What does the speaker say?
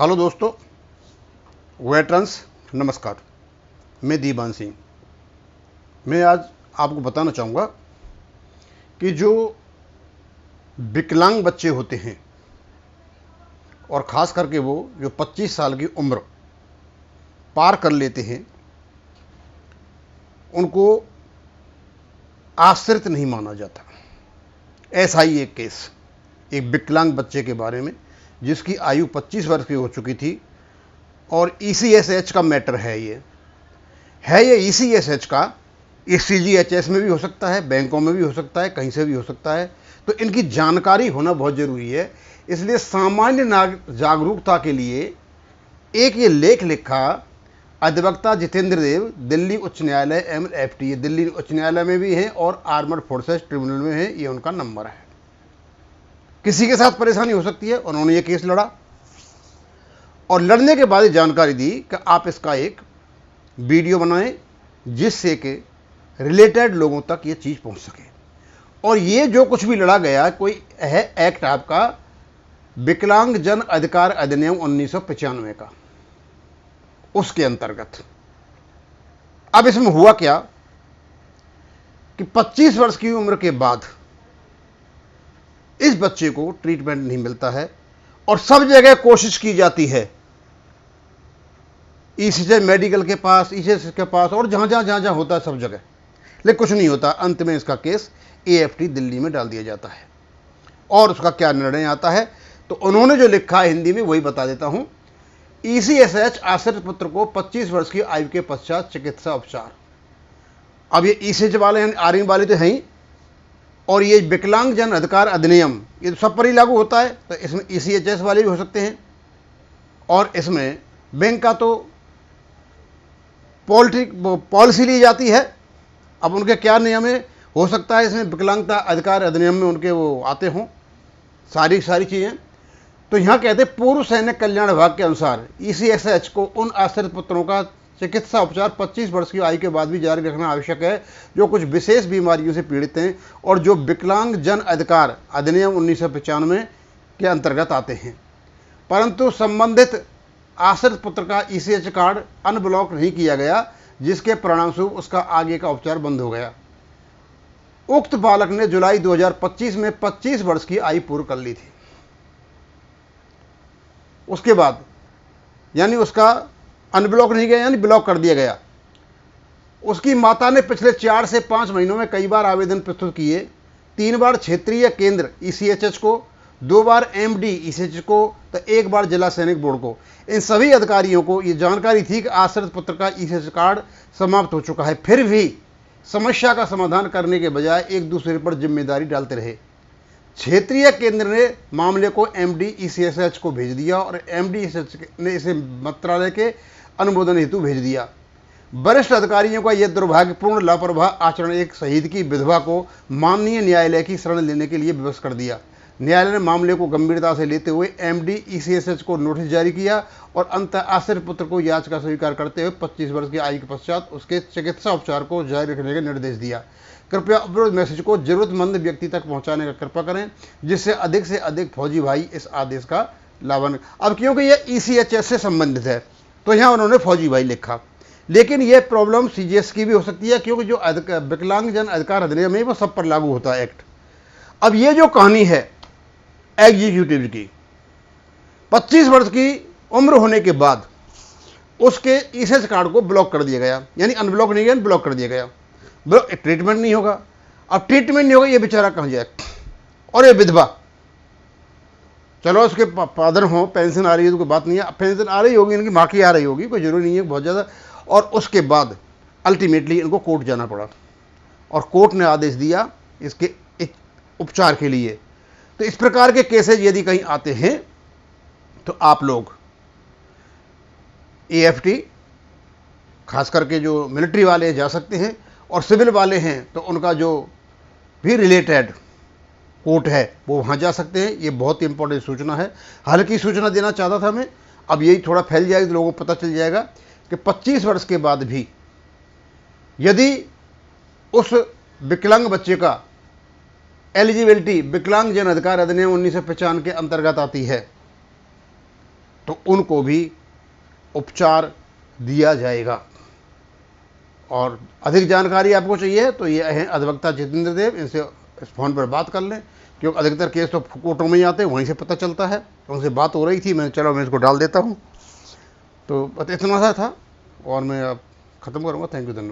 Hello दोस्तों, veterans नमस्कार। मैं दीवान सिंह। मैं आज आपको बताना चाहूँगा कि जो विकलांग बच्चे होते हैं और ख़ास करके वो जो 25 साल की उम्र पार कर लेते हैं, उनको आश्रित नहीं माना जाता। ऐसा ही एक केस एक विकलांग बच्चे के बारे में, जिसकी आयु 25 वर्ष की हो चुकी थी और ECSH का मैटर है। ये ECSH का CGHS में भी हो सकता है, बैंकों में भी हो सकता है, कहीं से भी हो सकता है। तो इनकी जानकारी होना बहुत ज़रूरी है। इसलिए सामान्य जागरूकता के लिए एक ये लेख लिखा अधिवक्ता जितेंद्र देव, दिल्ली उच्च न्यायालय MFT, दिल्ली उच्च न्यायालय में भी है और आर्मर्ड फोर्सेस ट्रिब्यूनल में है। ये उनका नंबर है। किसी के साथ परेशानी हो सकती है। उन्होंने ये केस लड़ा और लड़ने के बाद जानकारी दी कि आप इसका एक वीडियो बनाएं जिससे कि रिलेटेड लोगों तक ये चीज़ पहुंच सके। और ये जो कुछ भी लड़ा गया कोई है एक्ट आपका विकलांग जन अधिकार अधिनियम 1995 का, उसके अंतर्गत। अब इसमें हुआ क्या कि 25 वर्ष की उम्र के बाद इस बच्चे को ट्रीटमेंट नहीं मिलता है और सब जगह कोशिश की जाती है, ECHS मेडिकल के पास, ECHS के पास और जहां जहां होता है सब जगह, लेकिन कुछ नहीं होता। अंत में इसका केस AFT दिल्ली में डाल दिया जाता है। और उसका क्या निर्णय आता है तो उन्होंने जो लिखा है हिंदी में वही बता देता हूं। ECSH आश्रित पुत्र को 25 वर्ष की आयु के पश्चात चिकित्सा उपचार। अब ये ECHS वाले हैं, आर्मी वाले तो हैं ही, और ये विकलांग जन अधिकार अधिनियम ये तो सब पर ही लागू होता है। तो इसमें ECHS वाले भी हो सकते हैं और इसमें बैंक का तो पॉलिसी ली जाती है। अब उनके क्या नियम है, हो सकता है इसमें विकलांगता अधिकार अधिनियम में उनके वो आते हों सारी चीज़ें। तो यहाँ कहते हैं पूर्व सैनिक कल्याण विभाग के अनुसार ECSH को उन आश्रित पुत्रों का चिकित्सा उपचार 25 वर्ष की आयु के बाद भी जारी रखना आवश्यक है जो कुछ विशेष बीमारियों से पीड़ित हैं और जो विकलांग जन अधिकार अधिनियम 1995 के अंतर्गत आते हैं, परंतु संबंधित आश्रित पुत्र का ECH कार्ड अनब्लॉक नहीं किया गया, जिसके परिणामस्वरूप उसका आगे का उपचार बंद हो गया। उक्त बालक ने जुलाई 2025 में 25 वर्ष की आयु पूर्ण कर ली थी। उसके बाद यानी उसका अनब्लॉक नहीं गया, यानी ब्लॉक कर दिया गया। उसकी माता ने पिछले 4 से 5 महीनों में कई बार आवेदन प्रस्तुत किए, 3 बार क्षेत्रीय केंद्र ECHS को, 2 बार MD ECHS को, तो 1 बार जिला सैनिक बोर्ड को। इन सभी अधिकारियों को ये जानकारी थी कि आश्रित पुत्र का ECHS कार्ड समाप्त हो चुका है, फिर भी समस्या का समाधान करने के बजाय एक दूसरे पर जिम्मेदारी डालते रहे। क्षेत्रीय केंद्र ने मामले को MD ECSH को भेज दिया और MD ECHS ने इसे मंत्रालय के अनुमोदन हेतु भेज दिया। वरिष्ठ अधिकारियों का यह दुर्भाग्यपूर्ण लापरवाह आचरण एक शहीद की विधवा को माननीय न्यायालय की शरण लेने के लिए विवश कर दिया। न्यायालय ने मामले को गंभीरता से लेते हुए MD ECSH को नोटिस जारी किया और अंत आश्रित पुत्र को याचिका स्वीकार करते हुए 25 वर्ष की आयु के पश्चात उसके चिकित्सा उपचार को जारी रखने का निर्देश दिया। कृपया उपरोक्त मैसेज को जरूरतमंद व्यक्ति तक पहुंचाने का कृपा करें, जिससे अधिक फौजी भाई इस आदेश का लाभ। अब क्योंकि यह ECHS से संबंधित है तो यहाँ उन्होंने फौजी भाई लिखा, लेकिन यह प्रॉब्लम CGS की भी हो सकती है, क्योंकि जो विकलांग जन अधिकार अधिनियम है वो सब पर लागू होता है एक्ट। अब ये जो कहानी है एग्जीक्यूटिव की, 25 वर्ष की उम्र होने के बाद उसके ECHS कार्ड को ब्लॉक कर दिया गया, यानी अनब्लॉक नहीं गया, ब्लॉक कर दिया गया। ट्रीटमेंट नहीं होगा। अब ट्रीटमेंट नहीं होगा, ये बेचारा कहाँ जाए। और ये विधवा, चलो उसके फादर हो, पेंशन आ रही है तो कोई बात नहीं है, पेंशन आ रही होगी, इनकी माँ की आ रही होगी, कोई जरूरी नहीं है बहुत ज़्यादा। और उसके बाद अल्टीमेटली इनको कोर्ट जाना पड़ा और कोर्ट ने आदेश दिया इसके उपचार के लिए। तो इस प्रकार के केसेज यदि कहीं आते हैं तो आप लोग AFT, खास करके जो मिलिट्री वाले जा सकते हैं, और सिविल वाले हैं तो उनका जो भी रिलेटेड कोर्ट है वो वहाँ जा सकते हैं। ये बहुत ही इंपॉर्टेंट सूचना है, हल्की सूचना देना चाहता था मैं। अब यही थोड़ा फैल जाएगी तो लोगों को पता चल जाएगा कि 25 वर्ष के बाद भी यदि उस विकलांग बच्चे का एलिजिबिलिटी विकलांग जन अधिकार अधिनियम 1995 के अंतर्गत आती है तो उनको भी उपचार दिया जाएगा। और अधिक जानकारी आपको चाहिए तो ये हैं अधिवक्ता जितेंद्र देव, इनसे इस फ़ोन पर बात कर लें, क्योंकि अधिकतर केस तो कोर्टों में ही आते हैं, वहीं से पता चलता है। तो उनसे बात हो रही थी, मैंने चलो मैं इसको डाल देता हूँ। तो बस इतना सा था और मैं अब ख़त्म करूँगा। थैंक यू, धन्यवाद।